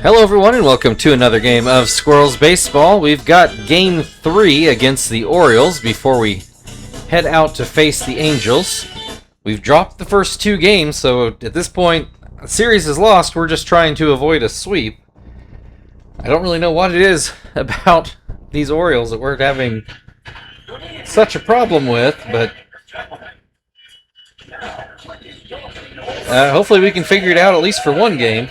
Hello everyone and welcome to another game of Squirrels Baseball. We've got Game 3 against the Orioles before we head out to face the Angels. We've dropped the first two games, so at this point, the series is lost. We're just trying to avoid a sweep. I don't really know what it is about these Orioles that we're having such a problem with, but hopefully we can figure it out at least for one game.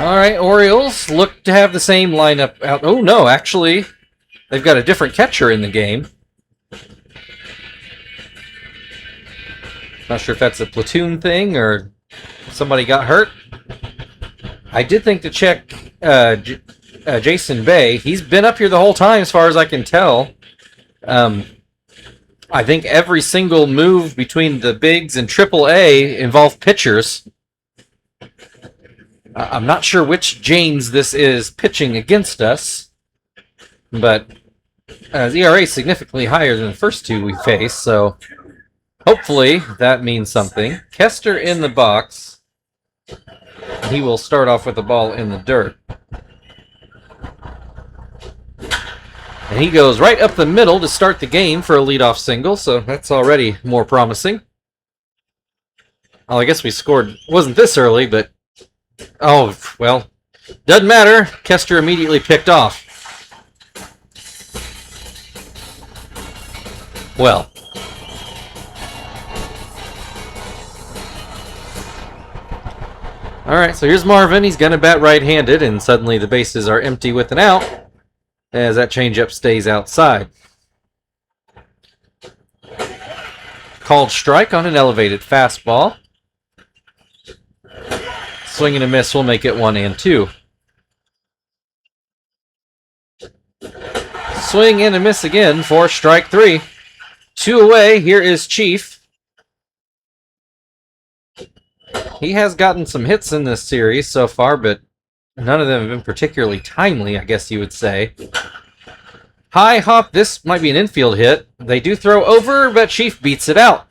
Alright, Orioles look to have the same lineup out. Oh no, actually, they've got a different catcher in the game. Not sure if that's a platoon thing or somebody got hurt. I did think to check Jason Bay. He's been up here the whole time as far as I can tell. I think every single move between the Bigs and AAA involved pitchers. I'm not sure which James this is pitching against us, but his ERA is significantly higher than the first two we faced, so hopefully that means something. Kester in the box. He will start off with the ball in the dirt. And he goes right up the middle to start the game for a leadoff single, so that's already more promising. Well, I guess we scored, wasn't this early, but oh, well, doesn't matter. Kester immediately picked off. Well. Alright, so here's Marvin. He's going to bat right-handed, and suddenly the bases are empty with an out, as that changeup stays outside. Called strike on an elevated fastball. Swing and a miss will make it 1-2. Swing and a miss again for strike 3. 2 away. Here is Chief. He has gotten some hits in this series so far, but none of them have been particularly timely, I guess you would say. High hop. This might be an infield hit. They do throw over, but Chief beats it out.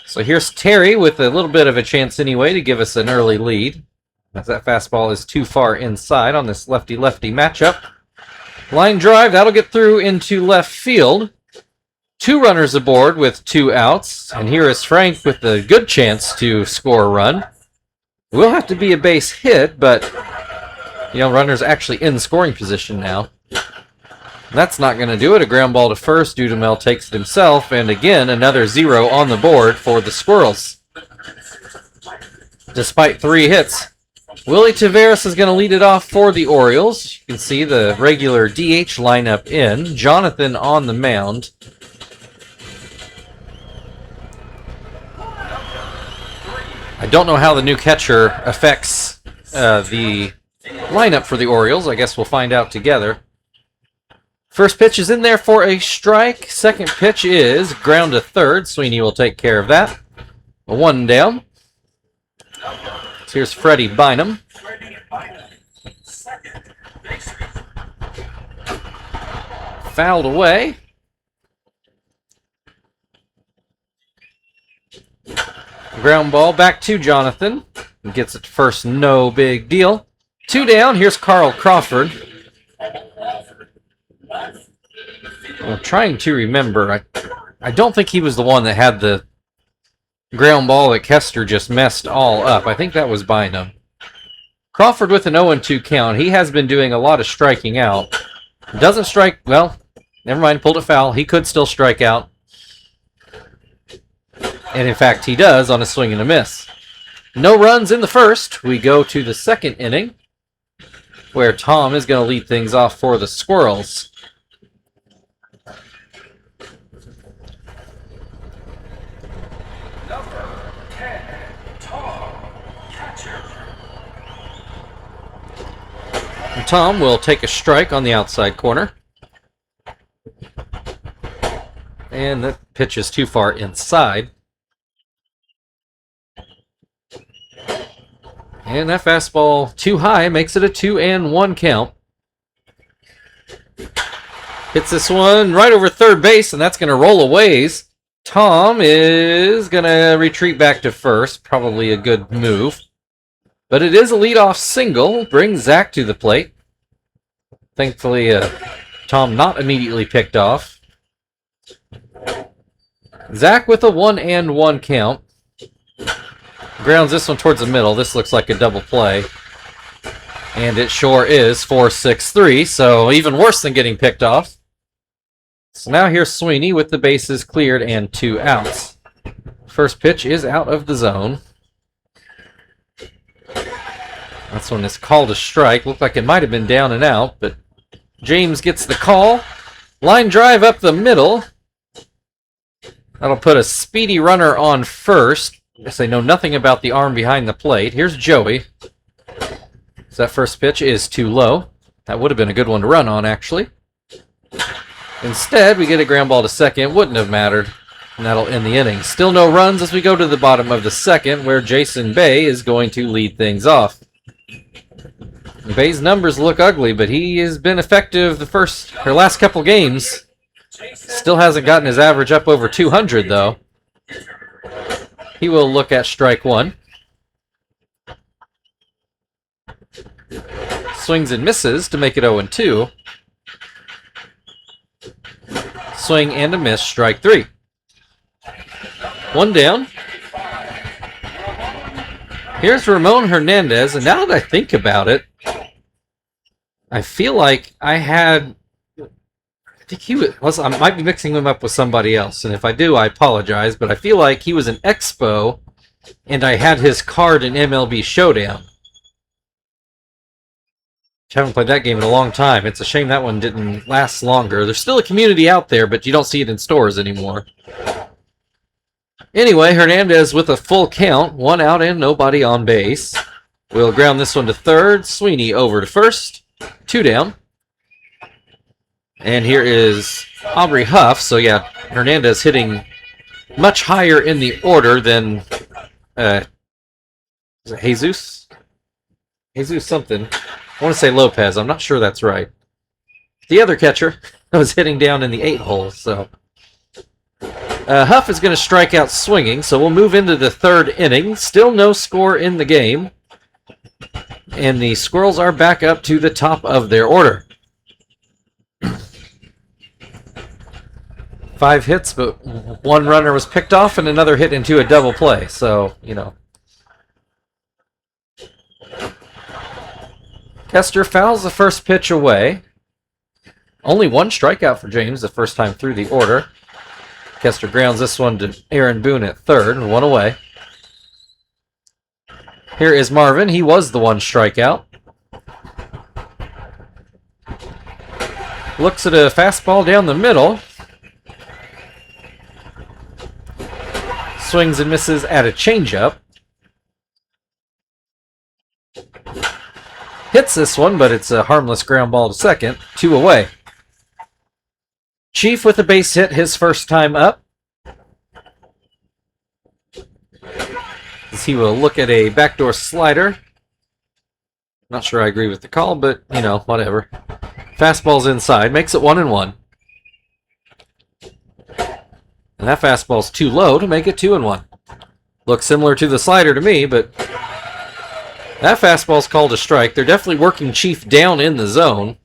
So here's Terry with a little bit of a chance anyway to give us an early lead, as that fastball is too far inside on this lefty-lefty matchup. Line drive, that'll get through into left field. 2 runners aboard with 2 outs, and here is Frank with a good chance to score a run. It will have to be a base hit, but runners actually in scoring position now. That's not going to do it. A ground ball to first. Dudamel takes it himself. And again, another 0 on the board for the Squirrels. Despite 3 hits. Willie Taveras is going to lead it off for the Orioles. You can see the regular DH lineup in. Jonathan on the mound. I don't know how the new catcher affects the lineup for the Orioles. I guess we'll find out together. First pitch is in there for a strike. Second pitch is ground to third. Sweeney will take care of that. 1 down. So here's Freddie Bynum. Fouled away. Ground ball back to Jonathan. He gets it first, no big deal. 2 down. Here's Carl Crawford. I'm trying to remember. I don't think he was the one that had the ground ball that Kester just messed all up. I think that was Bynum. Crawford with an 0-2 count. He has been doing a lot of striking out. Doesn't strike, well, never mind, pulled it foul. He could still strike out. And in fact, he does on a swing and a miss. No runs in the first. We go to the second inning, where Tom is going to lead things off for the Squirrels. Tom will take a strike on the outside corner. And that pitch is too far inside. And that fastball too high makes it a 2-1 count. Hits this one right over third base, and that's going to roll a ways. Tom is going to retreat back to first. Probably a good move. But it is a leadoff single. Brings Zach to the plate. Thankfully, Tom not immediately picked off. Zach with a 1-1 count. Grounds this one towards the middle. This looks like a double play. And it sure is 4-6-3, so even worse than getting picked off. So now here's Sweeney with the bases cleared and 2 outs. First pitch is out of the zone. That's when it's called a strike. Looked like it might have been down and out, but James gets the call. Line drive up the middle. That'll put a speedy runner on first. I guess they know nothing about the arm behind the plate. Here's Joey. So that first pitch is too low. That would have been a good one to run on, actually. Instead, we get a ground ball to second. Wouldn't have mattered. And that'll end the inning. Still no runs as we go to the bottom of the second, where Jason Bay is going to lead things off. Bay's numbers look ugly, but he has been effective the last couple games. Still hasn't gotten his average up over 200, though. He will look at strike one. Swings and misses to make it 0-2. Swing and a miss, strike 3. One down. Here's Ramon Hernandez, and now that I think about it, I feel like I think he was, I might be mixing him up with somebody else, and if I do, I apologize, but I feel like he was an Expo, and I had his card in MLB Showdown. I haven't played that game in a long time. It's a shame that one didn't last longer. There's still a community out there, but you don't see it in stores anymore. Anyway, Hernandez with a full count. 1 out and nobody on base. We'll ground this one to third. Sweeney over to first. 2 down. And here is Aubrey Huff. So yeah, Hernandez hitting much higher in the order than is it Jesus? Jesus something. I want to say Lopez. I'm not sure that's right. The other catcher was hitting down in the 8 hole, so Huff is going to strike out swinging, so we'll move into the third inning. Still no score in the game. And the Squirrels are back up to the top of their order. 5 hits, but 1 runner was picked off and another hit into a double play. So, you know. Kester fouls the first pitch away. Only 1 strikeout for James the first time through the order. Kester grounds this one to Aaron Boone at third, 1 away. Here is Marvin. He was the 1 strikeout. Looks at a fastball down the middle. Swings and misses at a changeup. Hits this one, but it's a harmless ground ball to second. 2 away. Chief with a base hit his first time up. As he will look at a backdoor slider. Not sure I agree with the call, but, you know, whatever. Fastball's inside. Makes it 1-1. And that fastball's too low to make it 2-1. Looks similar to the slider to me, but that fastball's called a strike. They're definitely working Chief down in the zone.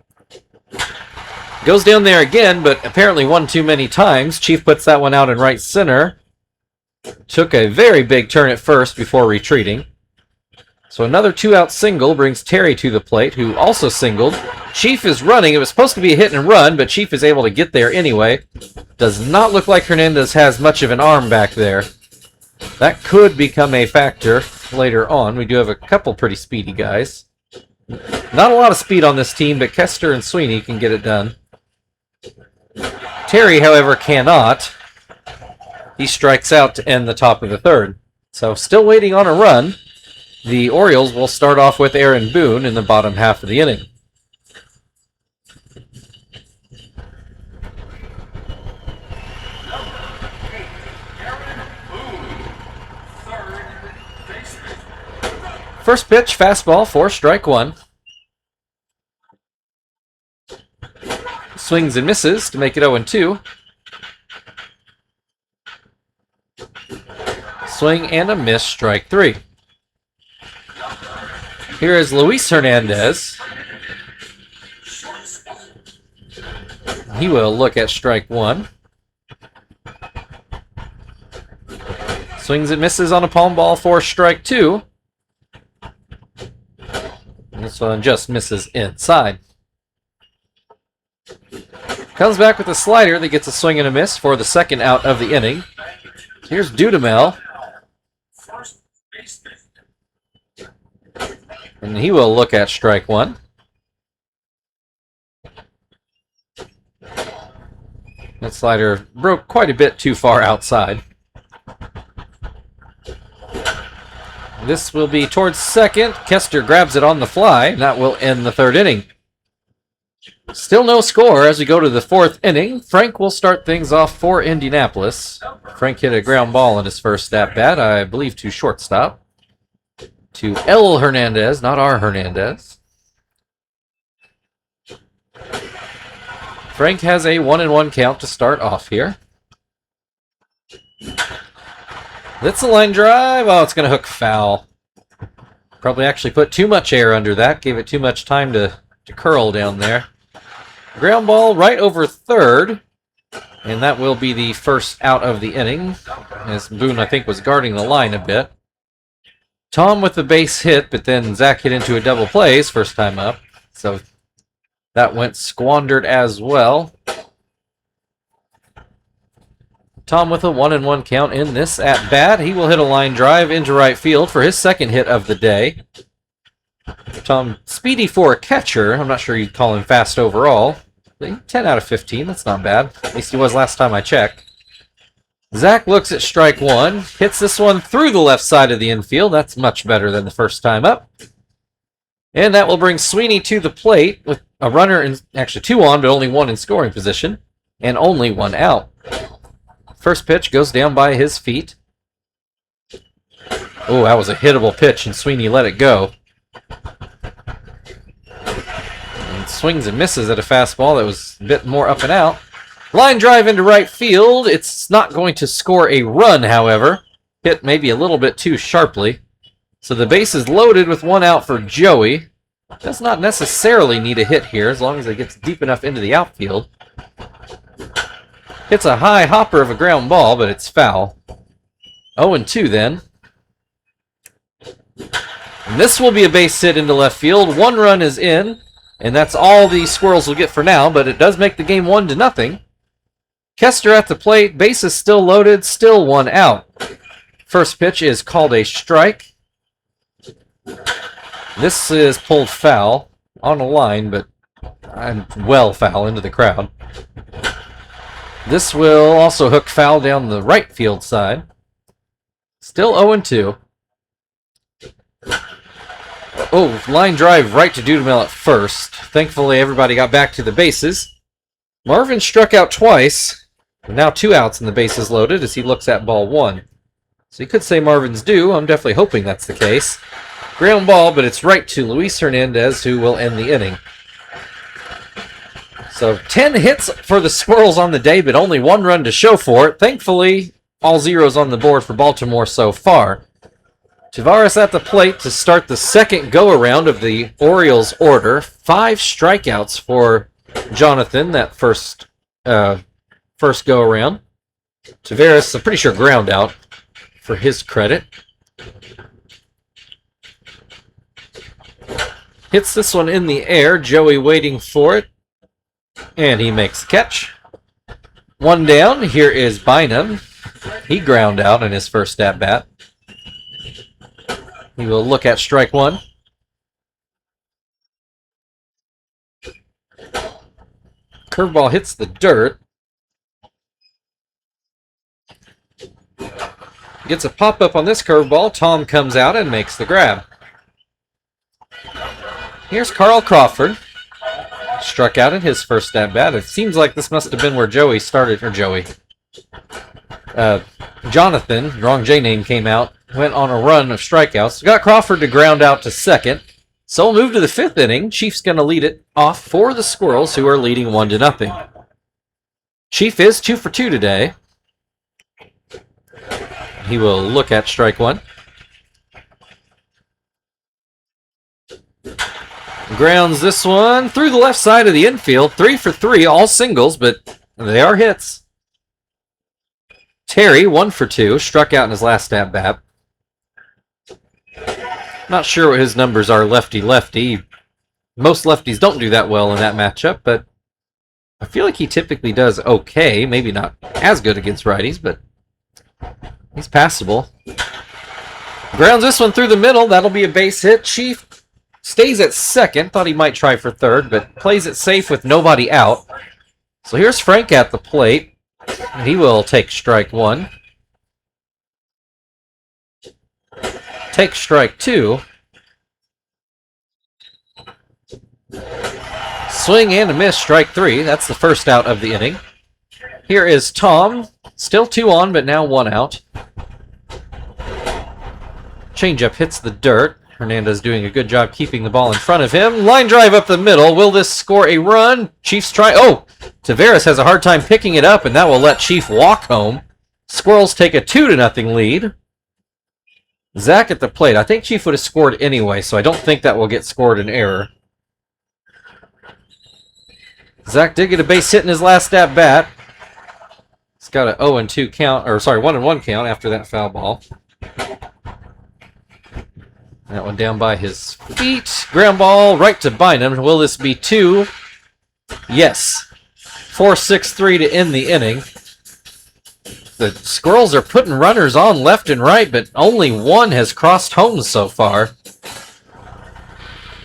Goes down there again, but apparently one too many times. Chief puts that one out in right center. Took a very big turn at first before retreating. So another 2-out single brings Terry to the plate, who also singled. Chief is running. It was supposed to be a hit and run, but Chief is able to get there anyway. Does not look like Hernandez has much of an arm back there. That could become a factor later on. We do have a couple pretty speedy guys. Not a lot of speed on this team, but Kester and Sweeney can get it done. Terry, however, cannot. He strikes out to end the top of the third. So still waiting on a run. The Orioles will start off with Aaron Boone in the bottom half of the inning. First pitch, fastball for strike 1. Swings and misses to make it 0-2. Swing and a miss, strike 3. Here is Luis Hernandez. He will look at strike 1. Swings and misses on a palm ball for strike 2. And this one just misses inside. Comes back with a slider that gets a swing and a miss for the second out of the inning. Here's Dudamel. And he will look at strike 1. That slider broke quite a bit too far outside. This will be towards second. Kester grabs it on the fly, and that will end the third inning. Still no score as we go to the fourth inning. Frank will start things off for Indianapolis. Frank hit a ground ball in his first at-bat, I believe to shortstop. To El Hernandez, not our Hernandez. Frank has a 1-1 count to start off here. That's a line drive. Oh, it's going to hook foul. Probably actually put too much air under that. Gave it too much time to curl down there. Ground ball right over third. And that will be the first out of the inning. As Boone, I think, was guarding the line a bit. Tom with the base hit, but then Zach hit into a double play his first time up. So that went squandered as well. Tom with a 1-1 count in this at-bat. He will hit a line drive into right field for his second hit of the day. Tom, speedy for a catcher. I'm not sure you'd call him fast overall. 10 out of 15, that's not bad. At least he was last time I checked. Zach looks at strike 1. Hits this one through the left side of the infield. That's much better than the first time up. And that will bring Sweeney to the plate with a runner, in, actually 2 on, but only 1 in scoring position. And only 1 out. First pitch goes down by his feet. Oh, that was a hittable pitch, and Sweeney let it go. And swings and misses at a fastball that was a bit more up and out. Line drive into right field. It's not going to score a run, however. Hit maybe a little bit too sharply. So the base is loaded with 1 out for Joey. Does not necessarily need a hit here as long as it gets deep enough into the outfield. Hits a high hopper of a ground ball, but it's foul. 0-2 then. And this will be a base hit into left field. 1 run is in, and that's all the Squirrels will get for now, but it does make the game 1-0. Kester at the plate, base is still loaded, still 1 out. First pitch is called a strike. This is pulled foul on a line, but well foul into the crowd. This will also hook foul down the right field side. Still 0-2. Oh, line drive right to Dudamel at first. Thankfully, everybody got back to the bases. Marvin struck out twice. Now 2 outs and the bases loaded as he looks at ball 1. So you could say Marvin's due. I'm definitely hoping that's the case. Ground ball, but it's right to Luis Hernandez, who will end the inning. So 10 hits for the Squirrels on the day, but only 1 run to show for it. Thankfully, all zeros on the board for Baltimore so far. Tavares at the plate to start the second go-around of the Orioles order. 5 strikeouts for Jonathan that first go-around. Tavares, I'm pretty sure ground out for his credit. Hits this one in the air. Joey waiting for it. And he makes the catch. 1 down. Here is Bynum. He ground out in his first at-bat. He will look at strike 1. Curveball hits the dirt. Gets a pop-up on this curveball. Tom comes out and makes the grab. Here's Carl Crawford. Struck out in his first at-bat. It seems like this must have been where Joey started, or Jonathan, wrong J name came out, went on a run of strikeouts. Got Crawford to ground out to second. So we'll move to the 5th inning. Chief's going to lead it off for the Squirrels, who are leading 1-0. Chief is 2 for 2 today. He will look at strike one. Grounds this one through the left side of the infield. 3 for 3, all singles, but they are hits. Terry, 1 for 2, struck out in his last at-bat. Not sure what his numbers are lefty-lefty. Most lefties don't do that well in that matchup, but I feel like he typically does okay. Maybe not as good against righties, but he's passable. Grounds this one through the middle. That'll be a base hit. Chief stays at second. Thought he might try for third, but plays it safe with nobody out. So here's Frank at the plate. He will take strike one. Take strike two. Swing and a miss, strike three. That's the first out of the inning. Here is Tom. Still 2 on, but now 1 out. Changeup hits the dirt. Hernandez doing a good job keeping the ball in front of him. Line drive up the middle. Will this score a run? Chiefs try. Oh! Taveras has a hard time picking it up, and that will let Chief walk home. Squirrels take a 2-0 lead. Zach at the plate. I think Chief would have scored anyway, so I don't think that will get scored an error. Zach did get a base hit in his last at-bat. He's got an 0-2 count, or sorry, 1-1 count after that foul ball. That one down by his feet. Ground ball right to Bynum. Will this be 2? Yes. 4-6-3 to end the inning. The Squirrels are putting runners on left and right, but only 1 has crossed home so far.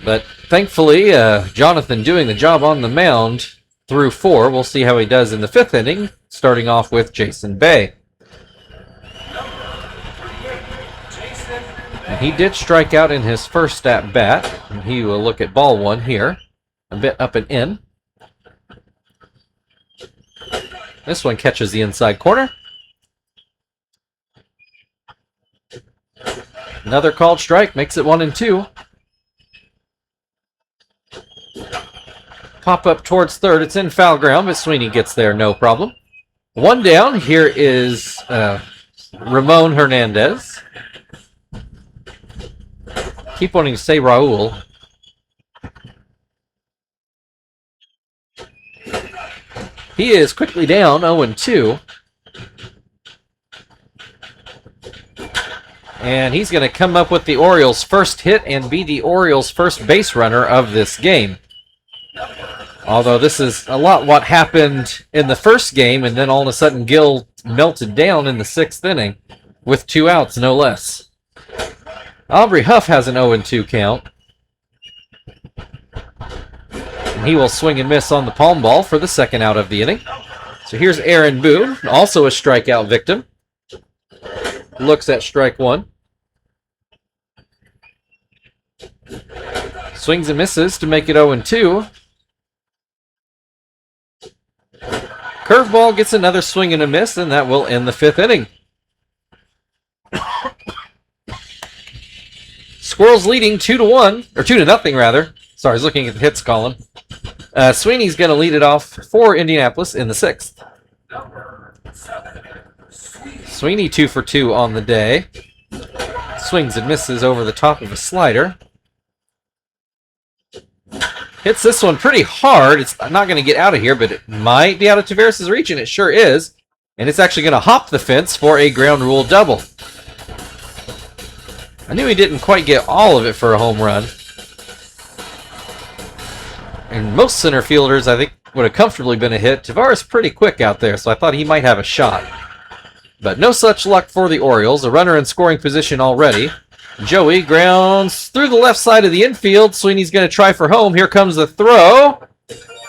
But thankfully, Jonathan doing the job on the mound through 4. We'll see how he does in the 5th inning, starting off with Jason Bay. And he did strike out in his first at-bat. And he will look at ball 1 here. A bit up and in. This one catches the inside corner. Another called strike makes it 1-2. Pop up towards third. It's in foul ground, but Sweeney gets there, no problem. 1 down. Here is Ramon Hernandez. Keep wanting to say Raul. He is quickly down, 0-2. And he's going to come up with the Orioles' first hit and be the Orioles' first base runner of this game. Although this is a lot what happened in the first game, and then all of a sudden Gill melted down in the 6th inning with 2 outs, no less. Aubrey Huff has an 0-2 count. And he will swing and miss on the palm ball for the 2nd out of the inning. So here's Aaron Boone, also a strikeout victim. Looks at strike 1. Swings and misses to make it 0-2. Curveball gets another swing and a miss, and that will end the 5th inning. Squirrels leading 2-1, or 2-0 rather. Sorry, I was looking at the hits column. Sweeney's going to lead it off for Indianapolis in the 6th. Sweeney 2 for 2 on the day. Swings and misses over the top of a slider. Hits this one pretty hard. It's not going to get out of here, but it might be out of Taveras' reach, and it sure is. And it's actually going to hop the fence for a ground rule double. I knew he didn't quite get all of it for a home run. And most center fielders, I think, would have comfortably been a hit. Taveras pretty quick out there, so I thought he might have a shot. But no such luck for the Orioles. A runner in scoring position already. Joey grounds through the left side of the infield. Sweeney's going to try for home. Here comes the throw.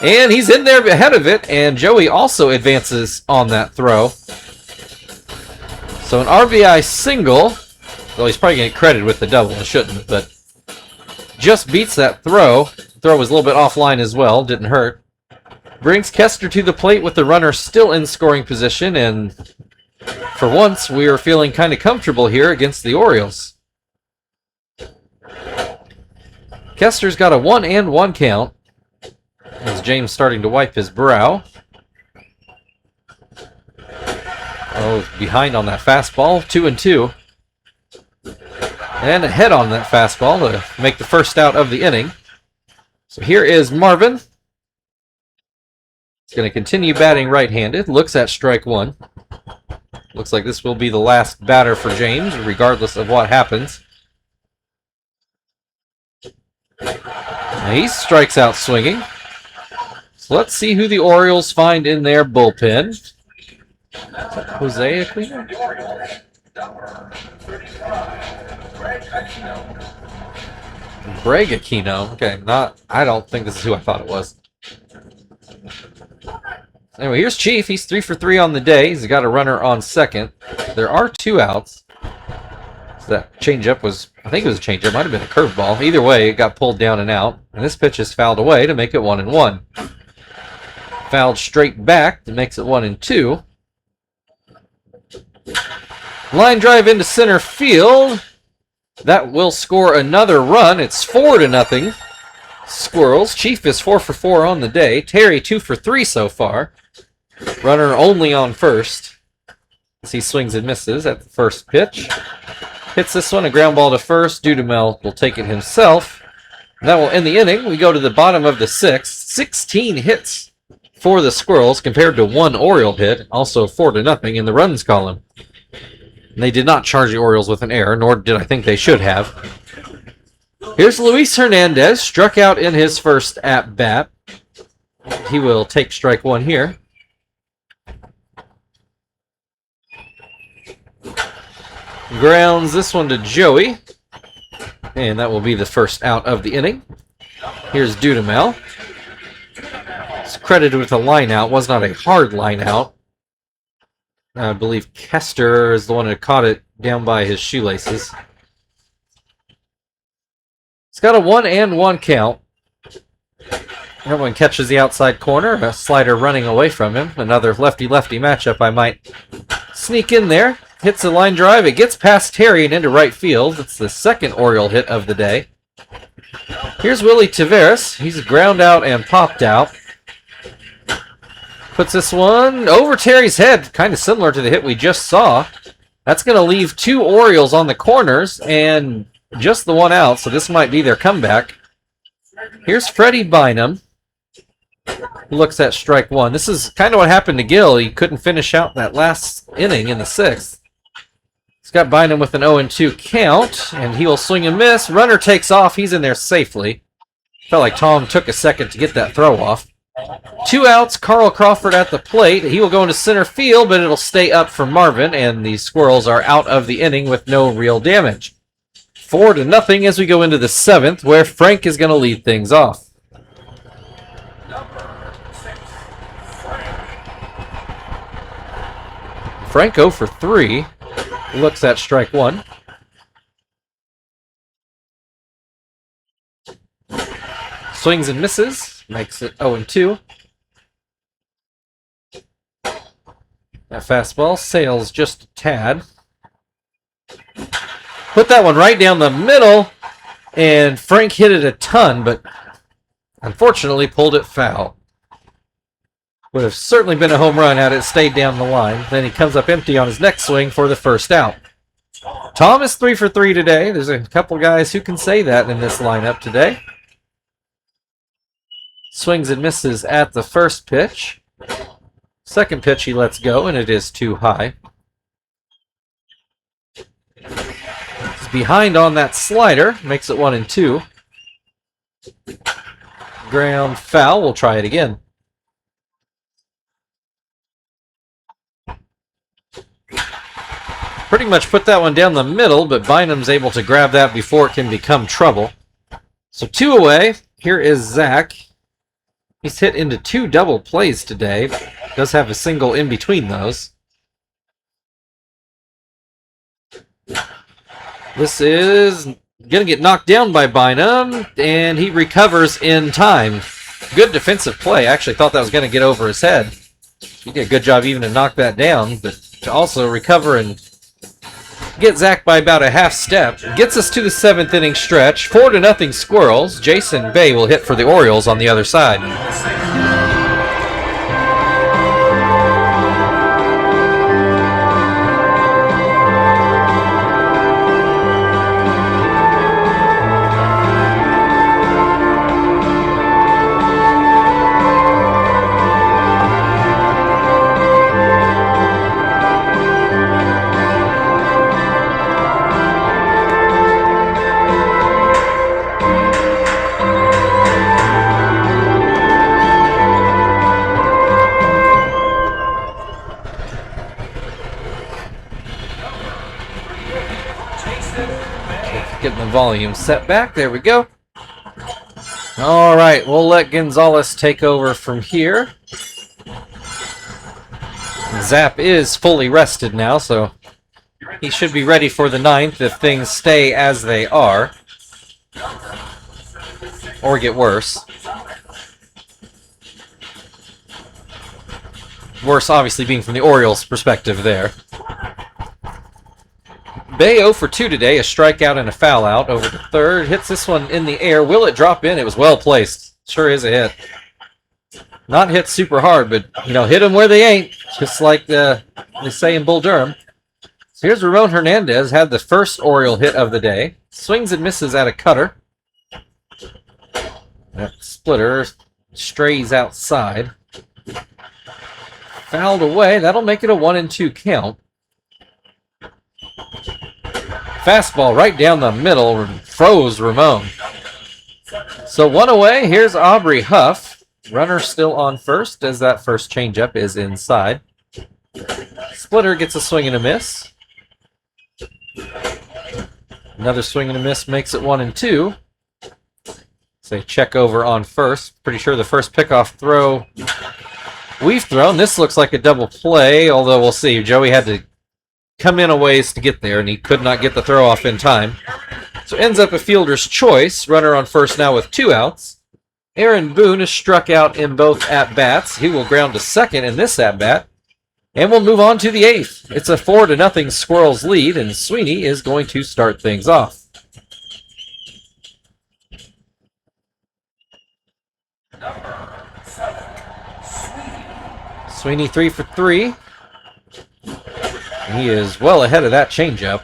And he's in there ahead of it. And Joey also advances on that throw. So an RBI single. Well, he's probably going to get credited with the double. He shouldn't, but just beats that throw. Throw was a little bit offline as well. Didn't hurt. Brings Kester to the plate with the runner still in scoring position. And for once, we are feeling kind of comfortable here against the Orioles. Kester's got a 1-1 count. As James starting to wipe his brow. Oh, behind on that fastball. 2-2. And ahead on that fastball to make the first out of the inning. So here is Marvin. He's going to continue batting right-handed. Looks at strike one. Looks like this will be the last batter for James, regardless of what happens. He strikes out swinging. So let's see who the Orioles find in their bullpen. Jose Aquino? Greg Aquino. Okay, I don't think this is who I thought it was. Anyway, here's Chief. He's 3 for 3 on the day. He's got a runner on second. There are 2 outs. So that changeup was, I think it was a changeup. Might have been a curveball. Either way, it got pulled down and out. And this pitch is fouled away to make it 1-1. Fouled straight back that makes it 1-2. Line drive into center field. That will score another run. It's 4-0. Squirrels. Chief is 4 for 4 on the day. Terry 2 for 3 so far. Runner only on first. As he swings and misses at the first pitch. Hits this one, a ground ball to first. Dudamel will take it himself. And that will end the inning. We go to the bottom of the 6th. 16 hits for the Squirrels compared to 1 Oriole hit. Also 4-0 in the runs column. And they did not charge the Orioles with an error, nor did I think they should have. Here's Luis Hernandez, struck out in his first at-bat. He will take strike one here. Grounds this one to Joey. And that will be the first out of the inning. Here's Dudamel. It's credited with a line out. Was not a hard line out. I believe Kester is the one who caught it down by his shoelaces. He's got a 1-1 count. That one catches the outside corner. A slider running away from him. Another lefty-lefty matchup I might sneak in there. Hits the line drive. It gets past Terry and into right field. It's the second Oriole hit of the day. Here's Willie Taveras. He's ground out and popped out. Puts this one over Terry's head, kind of similar to the hit we just saw. That's going to leave 2 Orioles on the corners and just the one out, so this might be their comeback. Here's Freddie Bynum. Looks at strike one. This is kind of what happened to Gill. He couldn't finish out that last inning in the 6th. He's got Bynum with an 0-2 count, and he will swing and miss. Runner takes off. He's in there safely. Felt like Tom took a second to get that throw off. 2 outs, Carl Crawford at the plate. He will go into center field, but it'll stay up for Marvin, and the Squirrels are out of the inning with no real damage. 4-0 as we go into the 7th, where Frank is going to lead things off. Frank 0 for 3. Looks at strike one. Swings and misses. Makes it 0-2. That fastball sails just a tad. Put that one right down the middle, and Frank hit it a ton, but unfortunately pulled it foul. Would have certainly been a home run had it stayed down the line. Then he comes up empty on his next swing for the first out. Tom is 3 for 3 today. There's a couple guys who can say that in this lineup today. Swings and misses at the first pitch. Second pitch he lets go, and it is too high. He's behind on that slider. Makes it 1-2. Ground foul. We'll try it again. Pretty much put that one down the middle, but Bynum's able to grab that before it can become trouble. So 2 away. Here is Zach. He's hit into 2 double plays today. Does have a single in between those. This is going to get knocked down by Bynum, and he recovers in time. Good defensive play. I actually thought that was going to get over his head. He did a good job even to knock that down, but to also recover and get Zach by about a half step. Gets us to the 7th inning stretch. 4-0 Squirrels. Jason Bay will hit for the Orioles on the other side. Getting the volume set back. There we go. All right, we'll let Gonzalez take over from here. Zap is fully rested now, so he should be ready for the 9th if things stay as they are. Or get worse. Worse, obviously, being from the Orioles' perspective there. Bay 0 for 2 today, a strikeout and a foul out over the third. Hits this one in the air. Will it drop in? It was well placed. Sure is a hit. Not hit super hard, but, you know, hit them where they ain't. Just like they say in Bull Durham. So here's Ramon Hernandez, had the first Oriole hit of the day. Swings and misses at a cutter. That splitter strays outside. Fouled away. That'll make it a 1-2 count. Fastball right down the middle. Froze Ramon. So 1 away. Here's Aubrey Huff. Runner still on first as that first changeup is inside. Splitter gets a swing and a miss. Another swing and a miss makes it 1-2. Say check over on first. Pretty sure the first pickoff throw we've thrown. This looks like a double play, although we'll see. Joey had to come in a ways to get there, and he could not get the throw off in time. So ends up a fielder's choice. Runner on first now with 2 outs. Aaron Boone is struck out in both at-bats. He will ground to second in this at-bat. And we'll move on to the 8th. It's a 4-0 Squirrels lead, and Sweeney is going to start things off. Sweeney 3 for 3. He is well ahead of that changeup.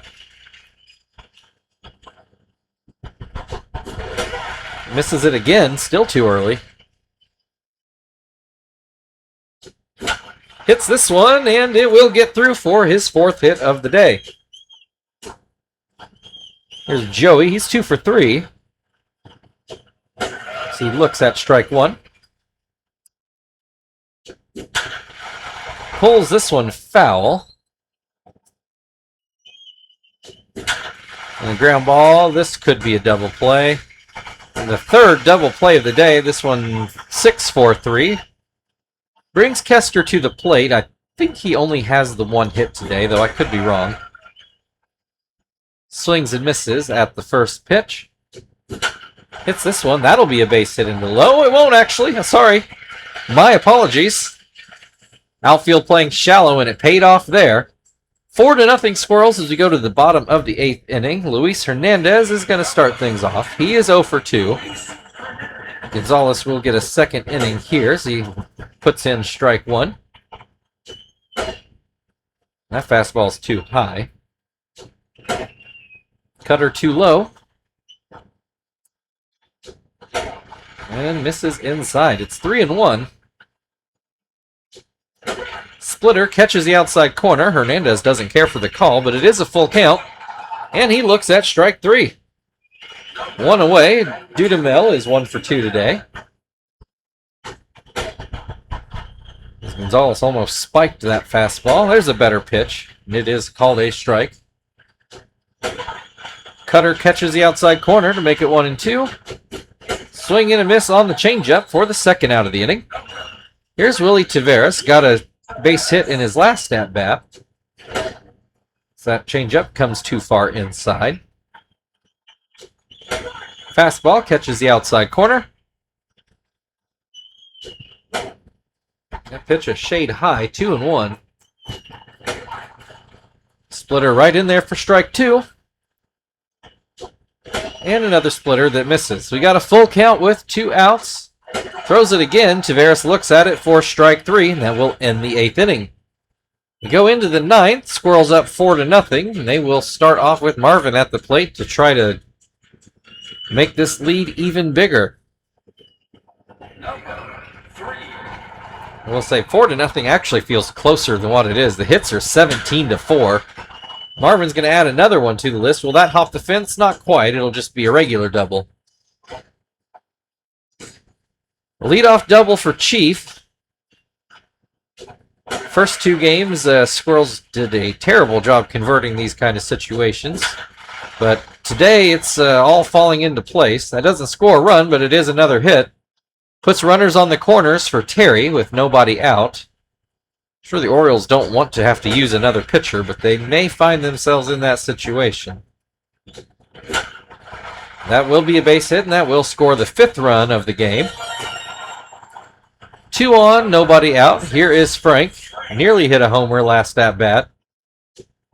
Misses it again, still too early. Hits this one, and it will get through for his 4th hit of the day. Here's Joey, he's 2 for 3. So he looks at strike 1. Pulls this one foul. And a ground ball. This could be a double play. And the 3rd double play of the day. This one 6 for 3. Brings Kester to the plate. I think he only has the 1 hit today, though I could be wrong. Swings and misses at the first pitch. Hits this one. That'll be a base hit into low. It won't actually. Sorry. My apologies. Outfield playing shallow, and it paid off there. 4-0 Squirrels as we go to the bottom of the 8th inning. Luis Hernandez is going to start things off. He is 0 for 2. Gonzalez will get a second inning here as he puts in strike 1. That fastball's too high. Cutter too low. And misses inside. It's 3-1. Splitter catches the outside corner. Hernandez doesn't care for the call, but it is a full count. And he looks at strike 3. 1 away. Dudamel is 1 for 2 today. Gonzalez almost spiked that fastball. There's a better pitch. It is called a strike. Cutter catches the outside corner to make it 1-2. Swing and a miss on the changeup for the 2nd out of the inning. Here's Willie Taveras. Got a base hit in his last at-bat. So that changeup comes too far inside. Fastball catches the outside corner. That pitch a shade high, 2-1. Splitter right in there for strike 2. And another splitter that misses. We got a full count with 2 outs. Throws it again. Taveras looks at it for strike 3, and that will end the 8th inning. We go into the 9th. Squirrels up 4-0, and they will start off with Marvin at the plate to try to make this lead even bigger. I will say 4-0 actually feels closer than what it is. The hits are 17-4. Marvin's going to add another one to the list. Will that hop the fence? Not quite. It'll just be a regular double. Leadoff double for Chief. First 2 games, Squirrels did a terrible job converting these kind of situations. But today it's all falling into place. That doesn't score a run, but it is another hit. Puts runners on the corners for Terry with nobody out. I'm sure the Orioles don't want to have to use another pitcher, but they may find themselves in that situation. That will be a base hit, and that will score the 5th run of the game. 2 on, nobody out. Here is Frank. Nearly hit a homer last at bat.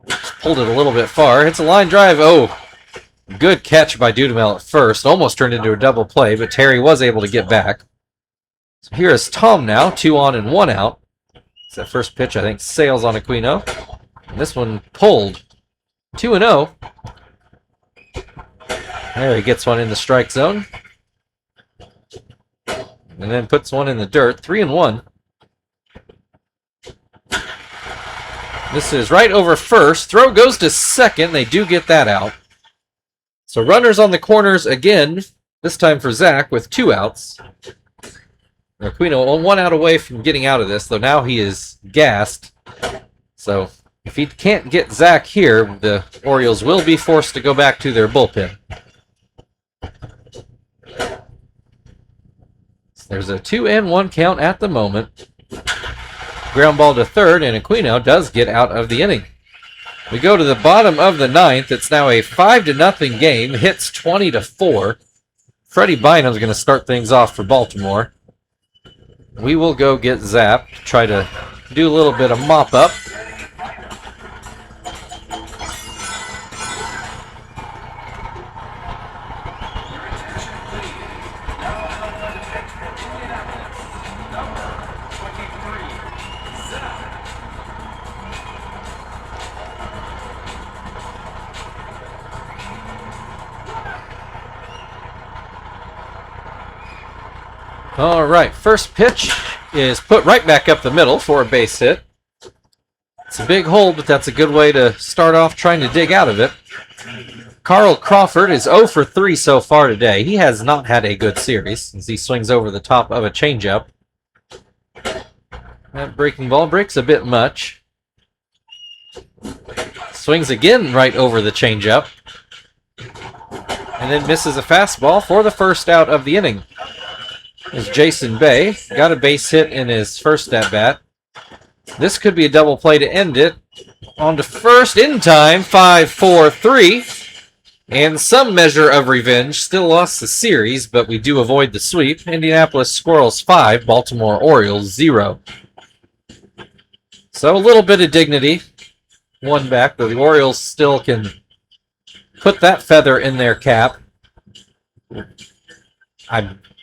Just pulled it a little bit far. Hits a line drive. Oh, good catch by Dudamel at first. Almost turned into a double play, but Terry was able to get back. So here is Tom now. 2 on and 1 out. It's that first pitch, I think, sails on Aquino. And this one pulled. 2-0. There he gets one in the strike zone. And then puts one in the dirt. 3-1. This is right over first. Throw goes to second. They do get that out. So runners on the corners again, this time for Zach with 2 outs. Aquino 1 out away from getting out of this, though now he is gassed. So if he can't get Zach here, the Orioles will be forced to go back to their bullpen. So there's a 2-1 count at the moment. Ground ball to third, and Aquino does get out of the inning. We go to the bottom of the 9th. It's now a 5-0 game. Hits 20-4. Freddie Bynum's going to start things off for Baltimore. We will go get Zap, try to do a little bit of mop-up. All right, first pitch is put right back up the middle for a base hit. It's a big hole, but that's a good way to start off trying to dig out of it. Carl Crawford is 0 for 3 so far today. He has not had a good series as he swings over the top of a changeup. That breaking ball breaks a bit much. Swings again right over the changeup. And then misses a fastball for the first out of the inning. Is Jason Bay. Got a base hit in his first at-bat. This could be a double play to end it. On to first in time, 5-4-3. And some measure of revenge. Still lost the series, but we do avoid the sweep. Indianapolis Squirrels 5, Baltimore Orioles 0. So a little bit of dignity. 1 back, but the Orioles still can put that feather in their cap.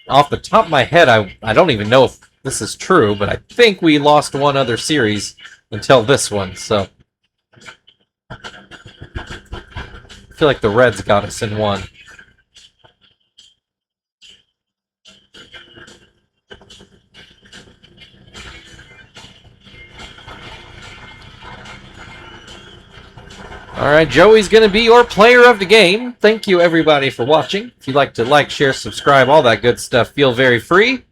Off the top of my head, I don't even know if this is true, but I think we lost 1 other series until this one, so I feel like the Reds got us in 1. All right, Joey's going to be your player of the game. Thank you, everybody, for watching. If you'd like to like, share, subscribe, all that good stuff, feel very free.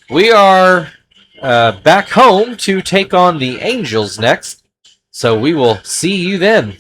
We are back home to take on the Angels next, so we will see you then.